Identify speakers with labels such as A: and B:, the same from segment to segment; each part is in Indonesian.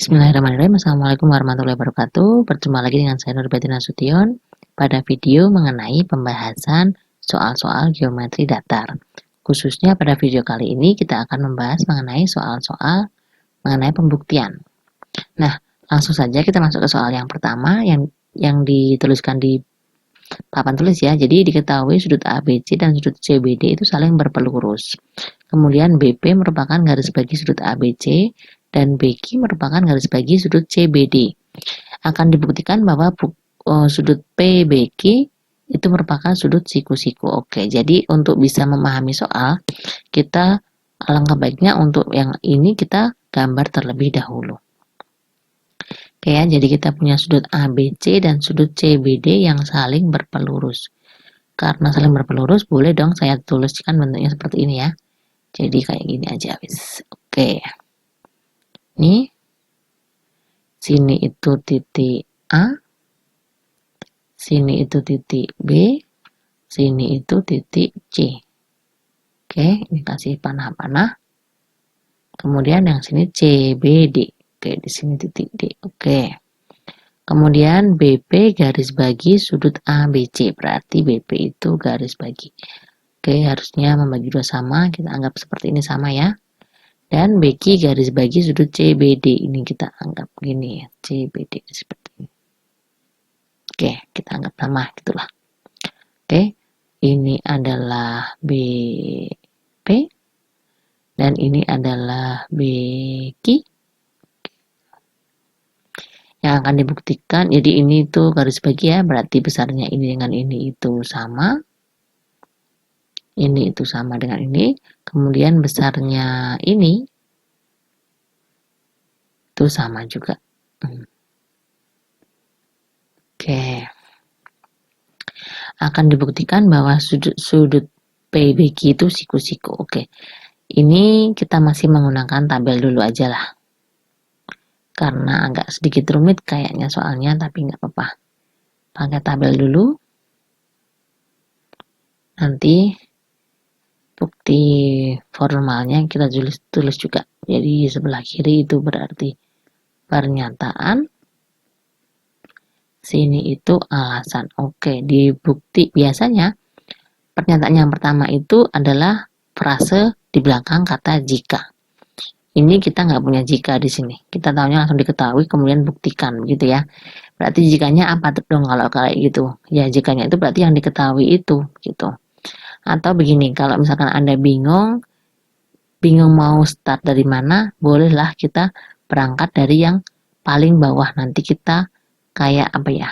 A: Bismillahirrahmanirrahim. Assalamualaikum warahmatullahi wabarakatuh. Berjumpa lagi dengan saya Nurbeti Nasution pada video mengenai pembahasan soal-soal geometri datar. Khususnya pada video kali ini kita akan membahas mengenai soal-soal mengenai pembuktian. Nah, langsung saja kita masuk ke soal yang pertama yang dituliskan di papan tulis ya. Jadi diketahui sudut ABC dan sudut CBD itu saling berpelurus. Kemudian BP merupakan garis bagi sudut ABC dan BQ merupakan garis bagi sudut CBD. Akan dibuktikan bahwa sudut PBQ itu merupakan sudut siku-siku. Oke, jadi untuk bisa memahami soal, kita alangkah baiknya untuk yang ini kita gambar terlebih dahulu. Oke ya, jadi kita punya sudut ABC dan sudut CBD yang saling berpelurus. Karena saling berpelurus, boleh dong saya tuliskan bentuknya seperti ini ya. Jadi kayak gini aja, wis. Oke. Ini sini itu titik A, sini itu titik B, sini itu titik C. Oke, ini kasih panah-panah. Kemudian yang sini CBD. Oke, di sini titik D. Oke. Kemudian BP garis bagi sudut ABC, berarti BP itu garis bagi. Oke, harusnya membagi dua sama, kita anggap seperti ini sama ya. Dan BQ garis bagi sudut CBD, ini kita anggap gini ya, CBD seperti ini. Oke, kita anggap sama gitulah. Oke, ini adalah BP dan ini adalah BQ. Yang akan dibuktikan, jadi ini tuh garis bagi ya, berarti besarnya ini dengan ini itu sama. Ini itu sama dengan ini, kemudian besarnya ini itu sama juga. Oke. Akan dibuktikan bahwa sudut PBQ itu siku-siku. Oke. Ini kita masih menggunakan tabel dulu aja lah. Karena agak sedikit rumit kayaknya soalnya, tapi nggak apa-apa. Pakai tabel dulu. Nanti bukti formalnya kita tulis juga. Jadi sebelah kiri itu berarti pernyataan, sini itu alasan. Oke, di bukti biasanya pernyataan yang pertama itu adalah frase di belakang kata jika. Ini kita nggak punya jika di sini. Kita tahunya langsung diketahui, kemudian buktikan begitu ya. Berarti jikanya apa dong kalau kayak gitu? Ya jikanya itu berarti yang diketahui itu gitu. Atau begini, kalau misalkan Anda bingung mau start dari mana, bolehlah kita berangkat dari yang paling bawah. Nanti kita kayak apa ya,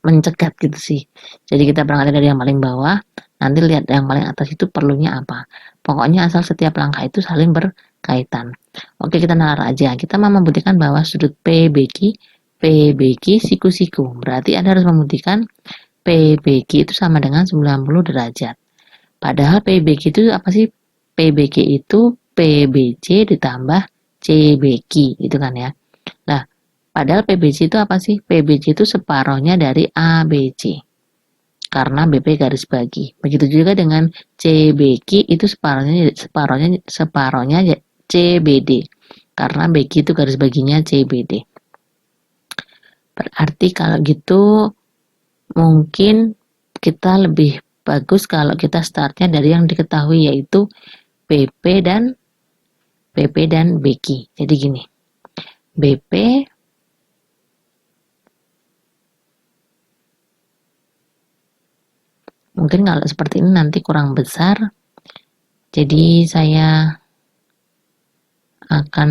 A: mencegat gitu sih. Jadi kita berangkat dari yang paling bawah, nanti lihat yang paling atas itu perlunya apa. Pokoknya asal setiap langkah itu saling berkaitan. Oke, kita nalar aja. Kita mau membuktikan bahwa sudut PBQ siku-siku. Berarti Anda harus membuktikan PBQ itu sama dengan 90 derajat. Padahal PBQ itu apa sih? PBQ itu PBC ditambah CBQ gitu kan ya. Nah, padahal PBC itu apa sih? PBC itu separohnya dari ABC. Karena BP garis bagi. Begitu juga dengan CBQ itu separohnya CBD. Karena BQ itu garis baginya CBD. Berarti kalau gitu mungkin kita lebih bagus kalau kita startnya dari yang diketahui, yaitu BP dan BQ. Jadi gini, BP mungkin kalau seperti ini nanti kurang besar, jadi saya akan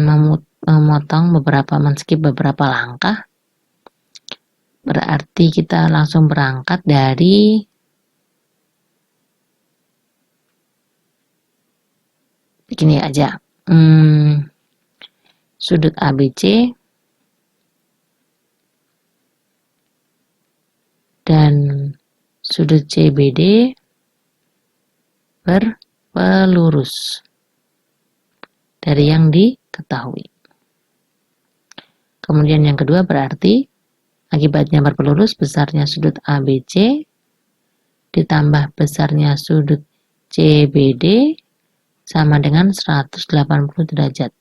A: men-skip beberapa langkah. Berarti kita langsung berangkat dari begini aja, sudut ABC dan sudut CBD berpelurus dari yang diketahui. Kemudian yang kedua berarti akibatnya berpelurus, besarnya sudut ABC ditambah besarnya sudut CBD sama dengan 180 derajat.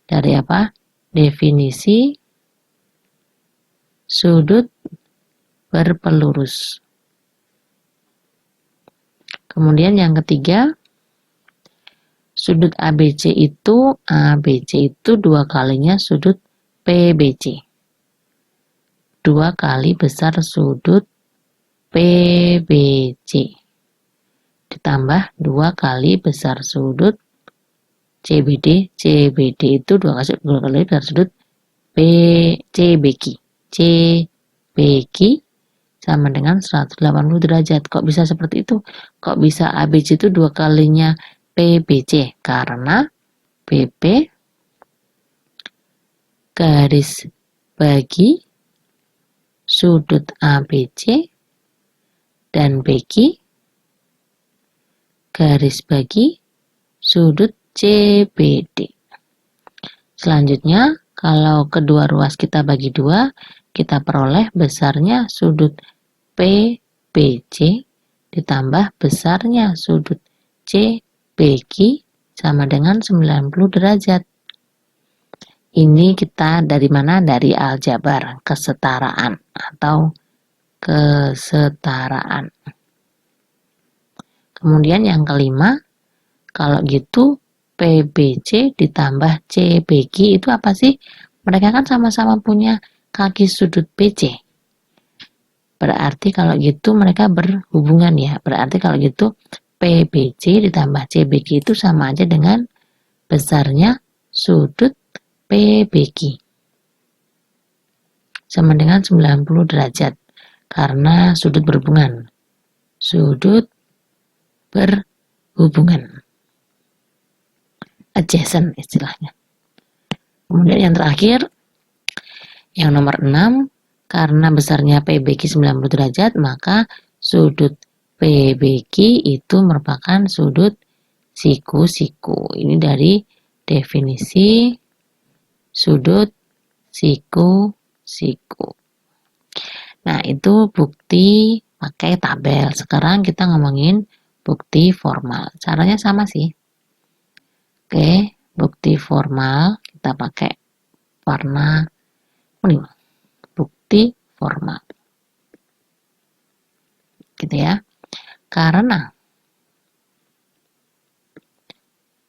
A: Dari apa? Definisi sudut berpelurus. Kemudian yang ketiga, sudut ABC itu 2 kalinya sudut PBC. 2 kali besar sudut PBC. Ditambah 2 kali besar sudut CBD. CBD itu 2 kali besar sudut CBQ. CBQ sama dengan 180 derajat. Kok bisa seperti itu? Kok bisa ABC itu 2 kalinya PBC? Karena BP garis bagi sudut ABC dan BQ garis bagi sudut CBD. Selanjutnya, kalau kedua ruas kita bagi 2, kita peroleh besarnya sudut PBC ditambah besarnya sudut CBQ sama dengan 90 derajat. Ini kita dari mana? Dari aljabar, kesetaraan atau kesetaraan. Kemudian yang kelima, kalau gitu PBC ditambah CBQ itu apa sih? Mereka kan sama-sama punya kaki sudut BC. Berarti kalau gitu mereka berhubungan ya. Berarti kalau gitu PBC ditambah CBQ itu sama aja dengan besarnya sudut PBQ. Sama dengan 90 derajat. Karena sudut berhubungan. Sudut berhubungan. Adjacent istilahnya. Kemudian yang terakhir, yang nomor 6, karena besarnya PBQ 90 derajat, maka sudut PBQ itu merupakan sudut siku-siku. Ini dari definisi sudut siku-siku. Nah, itu bukti pakai tabel. Sekarang kita ngomongin bukti formal. Caranya sama sih. Oke, bukti formal kita pakai warna kuning. Bukti formal. Gitu ya. Karena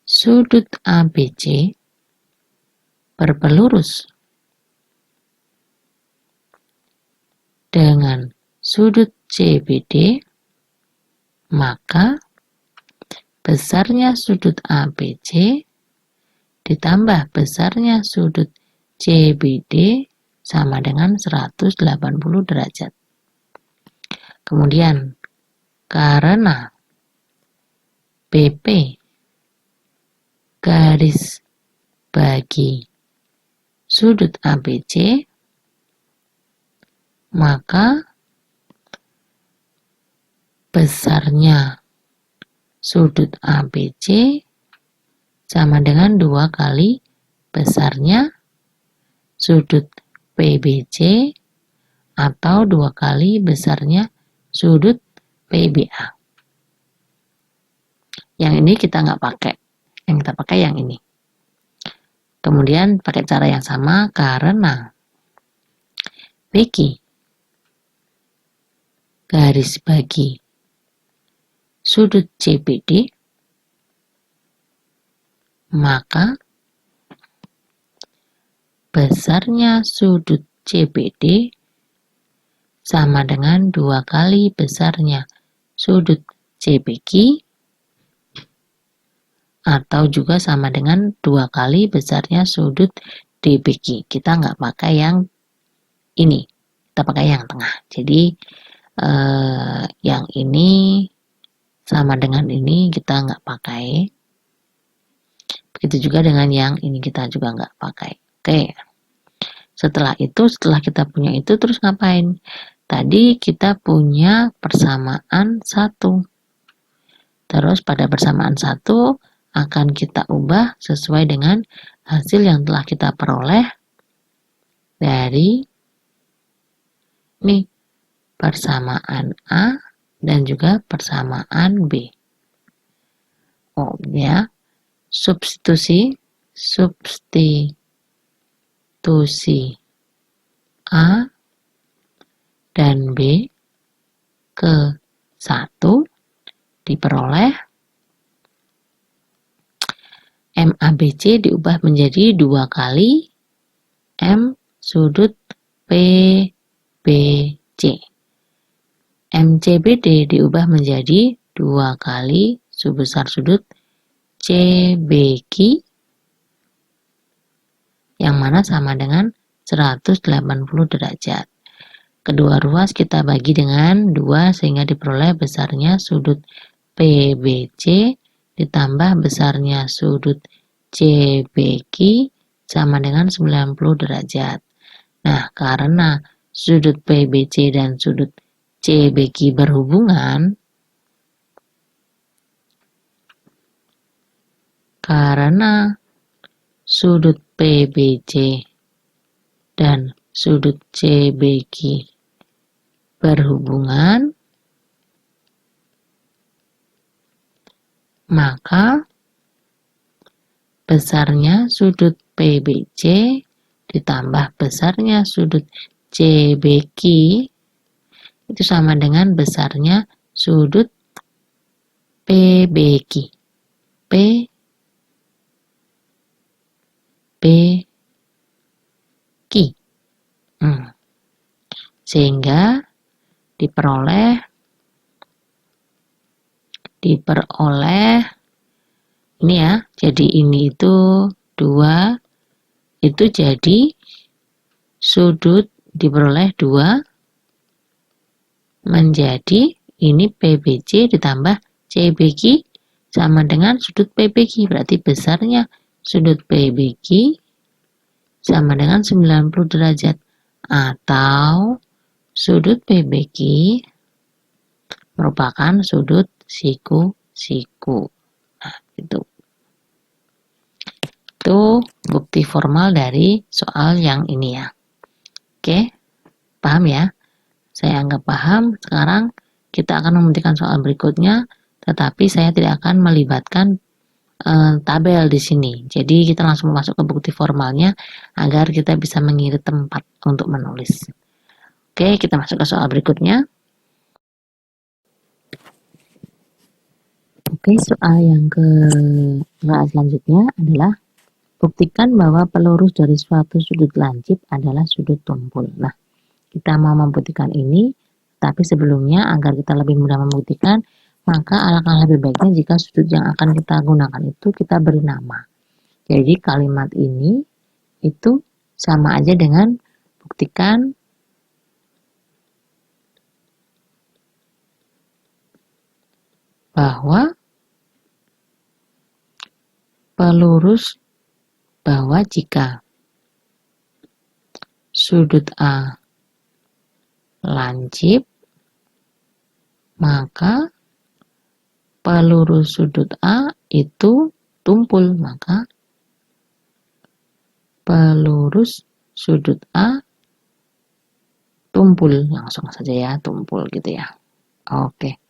A: sudut ABC berpelurus dengan sudut CBD, maka besarnya sudut ABC ditambah besarnya sudut CBD sama dengan 180 derajat. Kemudian, karena BP garis bagi sudut ABC, maka besarnya sudut ABC sama dengan 2 kali besarnya sudut PBC atau 2 kali besarnya sudut PBA. Yang ini kita nggak pakai. Yang kita pakai yang ini. Kemudian pakai cara yang sama karena BQ garis bagi sudut CBD, maka besarnya sudut CBD sama dengan 2 kali besarnya sudut CBQ atau juga sama dengan 2 kali besarnya sudut DBQ. Kita nggak pakai yang ini, kita pakai yang tengah. Jadi yang ini sama dengan ini kita nggak pakai. Begitu juga dengan yang ini kita juga nggak pakai. Oke. Setelah kita punya itu terus ngapain? Tadi kita punya persamaan 1. Terus pada persamaan 1 akan kita ubah sesuai dengan hasil yang telah kita peroleh dari nih persamaan A dan juga persamaan B. Oh ya, substitusi A dan B ke 1 diperoleh MABC diubah menjadi 2 kali M sudut PBC. MCBD diubah menjadi 2 kali subbesar sudut CBQ yang mana sama dengan 180 derajat. Kedua ruas kita bagi dengan 2 sehingga diperoleh besarnya sudut PBC ditambah besarnya sudut CBQ sama dengan 90 derajat. Nah, karena sudut PBC dan sudut CBQ berhubungan, karena sudut PBC dan sudut CBQ berhubungan, maka besarnya sudut PBC ditambah besarnya sudut CBQ itu sama dengan besarnya sudut PBQ. Sehingga diperoleh ini ya, jadi ini itu 2 itu jadi sudut diperoleh 2 menjadi ini PBC ditambah CBQ sama dengan sudut PBQ, berarti besarnya sudut PBQ sama dengan 90 derajat atau sudut PBQ merupakan sudut siku-siku. Nah, itu bukti formal dari soal yang ini ya. Oke, paham ya? Saya anggap paham. Sekarang kita akan membuktikan soal berikutnya, tetapi saya tidak akan melibatkan tabel di sini. Jadi kita langsung masuk ke bukti formalnya agar kita bisa mengirit tempat untuk menulis. Oke, kita masuk ke soal berikutnya. Oke, soal yang selanjutnya adalah buktikan bahwa pelurus dari suatu sudut lancip adalah sudut tumpul. Nah, kita mau membuktikan ini, tapi sebelumnya agar kita lebih mudah membuktikan, maka alangkah lebih baiknya jika sudut yang akan kita gunakan itu kita beri nama. Jadi kalimat ini itu sama aja dengan buktikan bahwa jika sudut A lancip, maka pelurus sudut A itu tumpul, maka pelurus sudut A tumpul, langsung saja ya, tumpul gitu ya. Oke,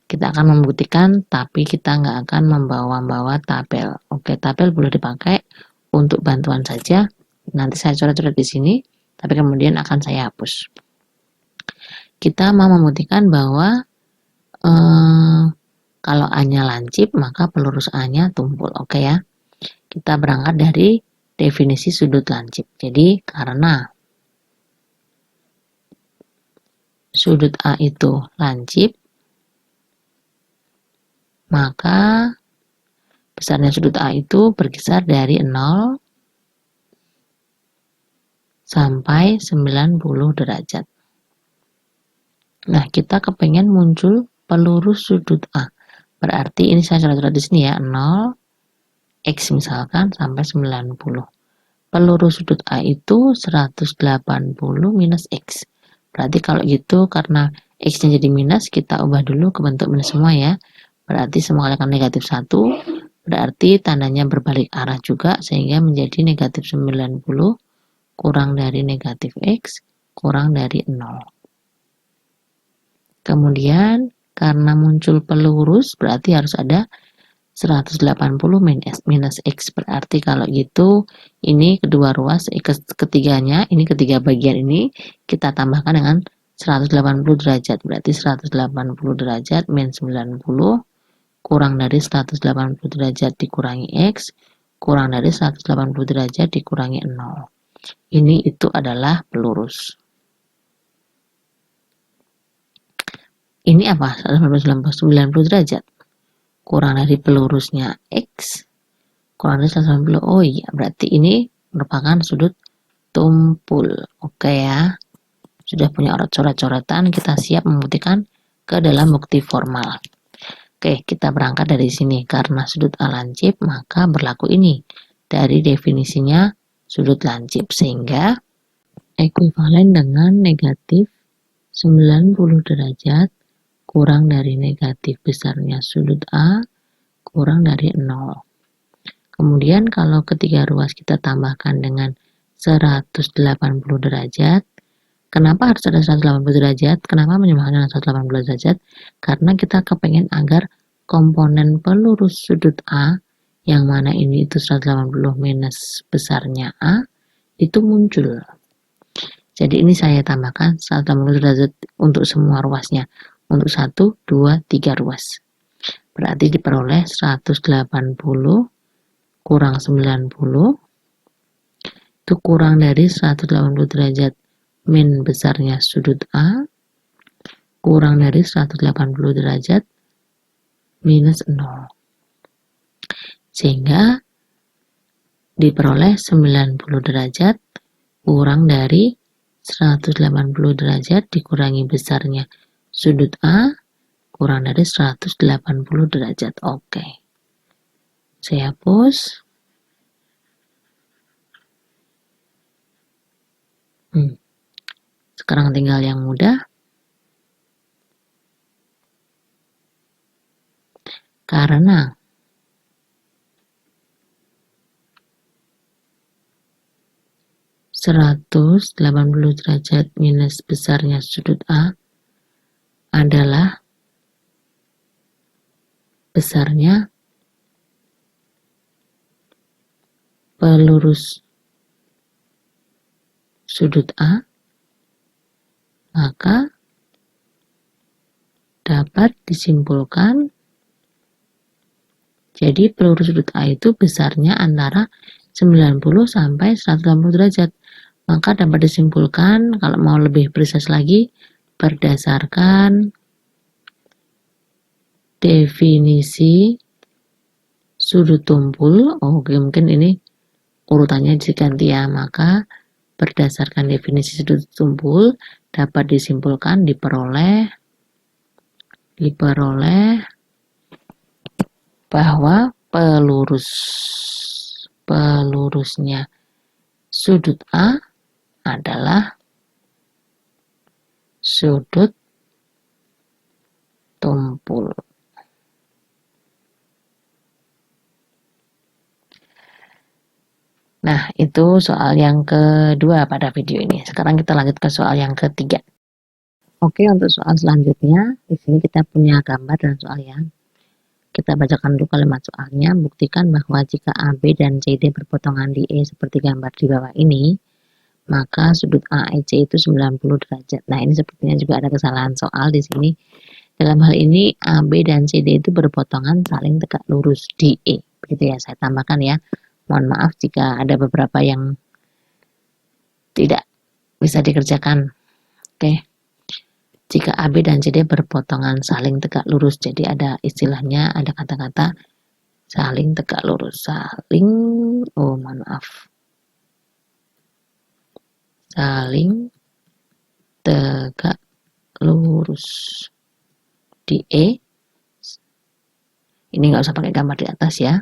A: kita akan membuktikan, tapi kita nggak akan membawa tabel. Oke, tabel boleh dipakai untuk bantuan saja. Nanti saya coret-coret di sini, tapi kemudian akan saya hapus. Kita mau membuktikan bahwa kalau A-nya lancip, maka pelurus A-nya tumpul. Oke ya. Kita berangkat dari definisi sudut lancip. Jadi, karena sudut A itu lancip, maka besarnya sudut A itu berkisar dari 0 sampai 90 derajat. Nah, kita kepengen muncul pelurus sudut A. Berarti ini saya coret-coret di sini ya, 0 X misalkan sampai 90. Pelurus sudut A itu 180 minus X. Berarti kalau gitu karena X-nya jadi minus, kita ubah dulu ke bentuk minus semua ya. Berarti semua kali negatif 1, berarti tandanya berbalik arah juga sehingga menjadi negatif 90 kurang dari negatif X kurang dari 0. Kemudian karena muncul pelurus berarti harus ada 180 minus X, berarti kalau gitu ini kedua ruas ketiganya, ini ketiga bagian ini kita tambahkan dengan 180 derajat. Berarti 180 derajat min 90 kurang dari 180 derajat dikurangi X kurang dari 180 derajat dikurangi 0. Ini itu adalah pelurus. Ini apa? 190 derajat. Kurang dari pelurusnya X kurang dari 180. Oh iya, berarti ini merupakan sudut tumpul. Oke ya. Sudah punya coret-coretan, kita siap membuktikan ke dalam bukti formal. Oke, kita berangkat dari sini. Karena sudut A lancip, maka berlaku ini. Dari definisinya sudut lancip. Sehingga ekuivalen dengan negatif 90 derajat kurang dari negatif besarnya sudut A kurang dari 0. Kemudian kalau ketiga ruas kita tambahkan dengan 180 derajat. Kenapa harus ada 180 derajat? Kenapa menyamakan dengan 180 derajat? Karena kita kepengen agar komponen pelurus sudut A, yang mana ini itu 180 minus besarnya A, itu muncul. Jadi ini saya tambahkan 180 derajat untuk semua ruasnya. Untuk 1, 2, 3 ruas. Berarti diperoleh 180 kurang 90, itu kurang dari 180 derajat min besarnya sudut A kurang dari 180 derajat minus 0. Sehingga diperoleh 90 derajat kurang dari 180 derajat dikurangi besarnya sudut A kurang dari 180 derajat. Oke. Saya hapus. Sekarang tinggal yang mudah. Karena (180 derajat minus besarnya sudut A adalah besarnya pelurus sudut A, maka dapat disimpulkan jadi pelurus sudut A itu besarnya antara 90 sampai 180 derajat. Maka dapat disimpulkan, kalau mau lebih presis lagi, berdasarkan definisi sudut tumpul. Oke, mungkin ini urutannya diganti ya. Maka berdasarkan definisi sudut tumpul dapat disimpulkan diperoleh bahwa pelurusnya sudut A adalah sudut tumpul. Nah, itu soal yang kedua pada video ini. Sekarang kita lanjut ke soal yang ketiga. Oke, untuk soal selanjutnya, di sini kita punya gambar dan soal yang kita bacakan dulu kalimat soalnya. Buktikan bahwa jika AB dan CD berpotongan di E seperti gambar di bawah ini, maka sudut AEC itu 90 derajat. Nah, ini sepertinya juga ada kesalahan soal di sini. Dalam hal ini, AB dan CD itu berpotongan saling tegak lurus di E. Begitu ya, saya tambahkan ya. Mohon maaf jika ada beberapa yang tidak bisa dikerjakan. Oke. Jika AB dan CD berpotongan saling tegak lurus, jadi ada istilahnya, ada kata-kata saling tegak lurus. Saling tegak lurus di E. Ini nggak usah pakai gambar di atas ya.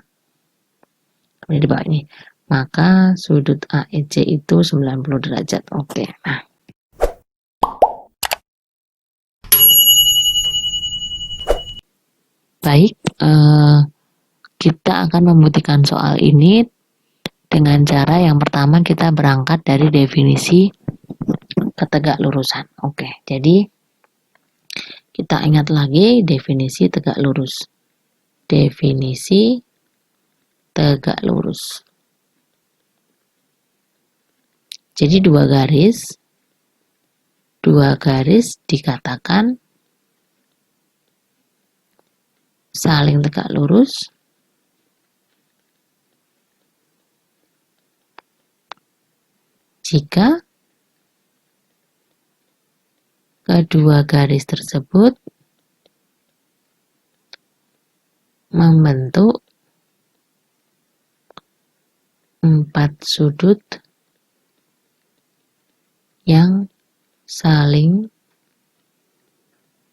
A: Kemudian di bawah ini. Maka sudut AEC itu 90 derajat. Oke. Nah. Baik, kita akan membuktikan soal ini dengan cara yang pertama kita berangkat dari definisi ketegak lurusan. Oke, jadi kita ingat lagi definisi tegak lurus. Definisi tegak lurus. Jadi dua garis dua garis dikatakan saling tegak lurus jika kedua garis tersebut membentuk empat sudut yang saling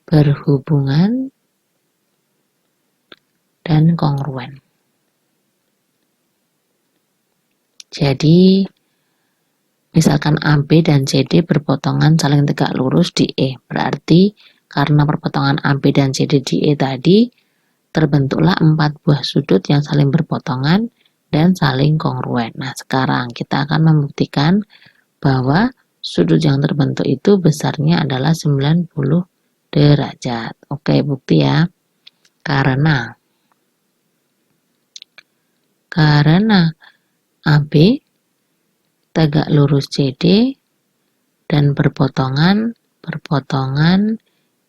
A: berhubungan dan kongruen. Jadi, misalkan AB dan CD berpotongan saling tegak lurus di E. Berarti karena perpotongan AB dan CD di E tadi, terbentuklah 4 buah sudut yang saling berpotongan dan saling kongruen. Nah, sekarang kita akan membuktikan bahwa sudut yang terbentuk itu besarnya adalah 90 derajat. Oke, bukti ya. Karena AB tegak lurus CD dan berpotongan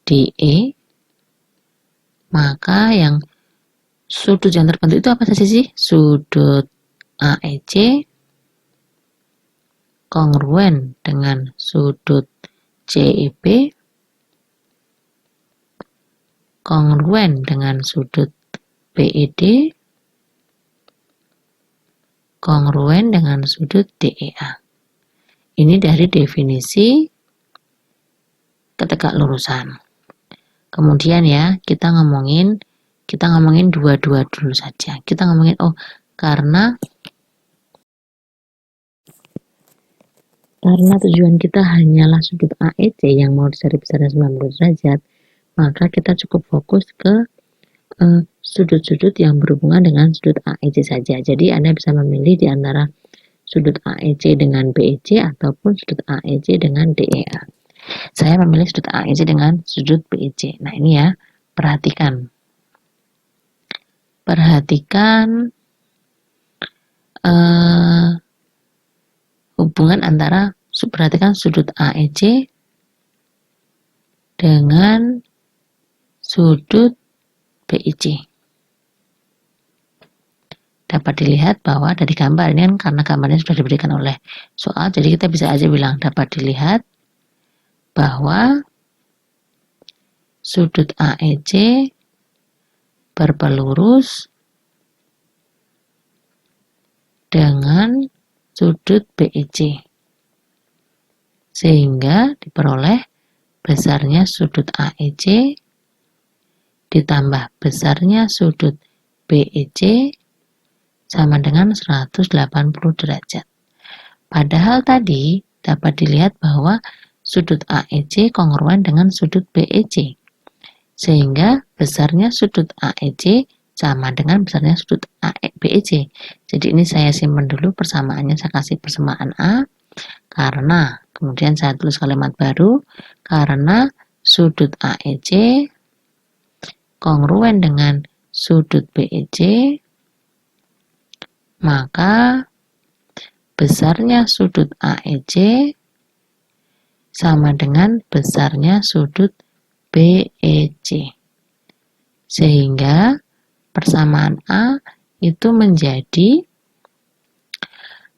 A: di E, maka yang sudut yang terbentuk itu apa saja sih? Sudut AEC kongruen dengan sudut CEB, kongruen dengan sudut BED, kongruen dengan sudut DEA. Ini dari definisi ketegaklurusan. Kemudian ya, kita ngomongin dua-dua dulu saja. Kita ngomongin karena tujuan kita hanyalah sudut AEC yang mau dicari besarnya 90 derajat, maka kita cukup fokus ke sudut-sudut yang berhubungan dengan sudut AEC saja. Jadi Anda bisa memilih di antara sudut AEC dengan BEC ataupun sudut AEC dengan DEA. Saya memilih sudut AEC dengan sudut BEC. Nah, ini ya, perhatikan hubungan antara sudut AEC dengan sudut BEC. Dapat dilihat bahwa dari gambar ini karena gambarnya sudah diberikan oleh soal, jadi kita bisa aja bilang dapat dilihat bahwa sudut AEC berpelurus dengan sudut BEC, sehingga diperoleh besarnya sudut AEC ditambah besarnya sudut BEC sama dengan 180 derajat. Padahal tadi dapat dilihat bahwa sudut AEC kongruen dengan sudut BEC, sehingga besarnya sudut AEC sama dengan besarnya sudut BEC. Jadi ini saya simpan dulu persamaannya, saya kasih persamaan A, karena kemudian saya tulis kalimat baru, karena sudut AEC kongruen dengan sudut BEC, maka besarnya sudut AEC sama dengan besarnya sudut BEC. Sehingga persamaan A itu menjadi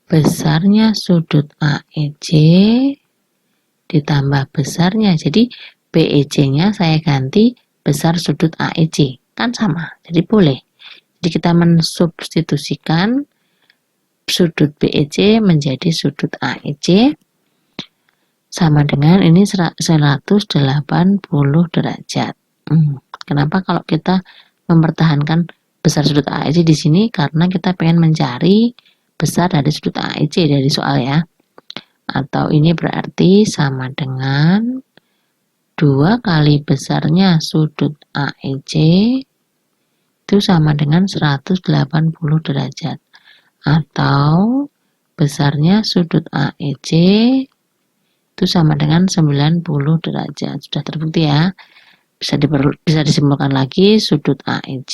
A: besarnya sudut AEC ditambah besarnya. Jadi BEC-nya saya ganti besar sudut AEC. Kan sama, jadi boleh. Jadi kita mensubstitusikan sudut BEC menjadi sudut AEC sama dengan ini 180 derajat. Kenapa kalau kita mempertahankan besar sudut AEC di sini? Karena kita pengen mencari besar dari sudut AEC dari soal ya. Atau ini berarti sama dengan 2 kali besarnya sudut AEC itu sama dengan 180 derajat. Atau besarnya sudut AEC itu sama dengan 90 derajat. Sudah terbukti ya. Bisa disimpulkan lagi sudut AEC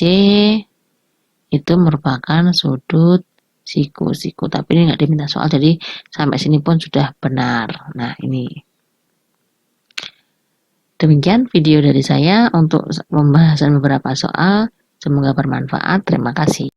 A: itu merupakan sudut siku-siku. Tapi ini nggak diminta soal, jadi sampai sini pun sudah benar. Nah, ini. Demikian video dari saya untuk pembahasan beberapa soal. Semoga bermanfaat. Terima kasih.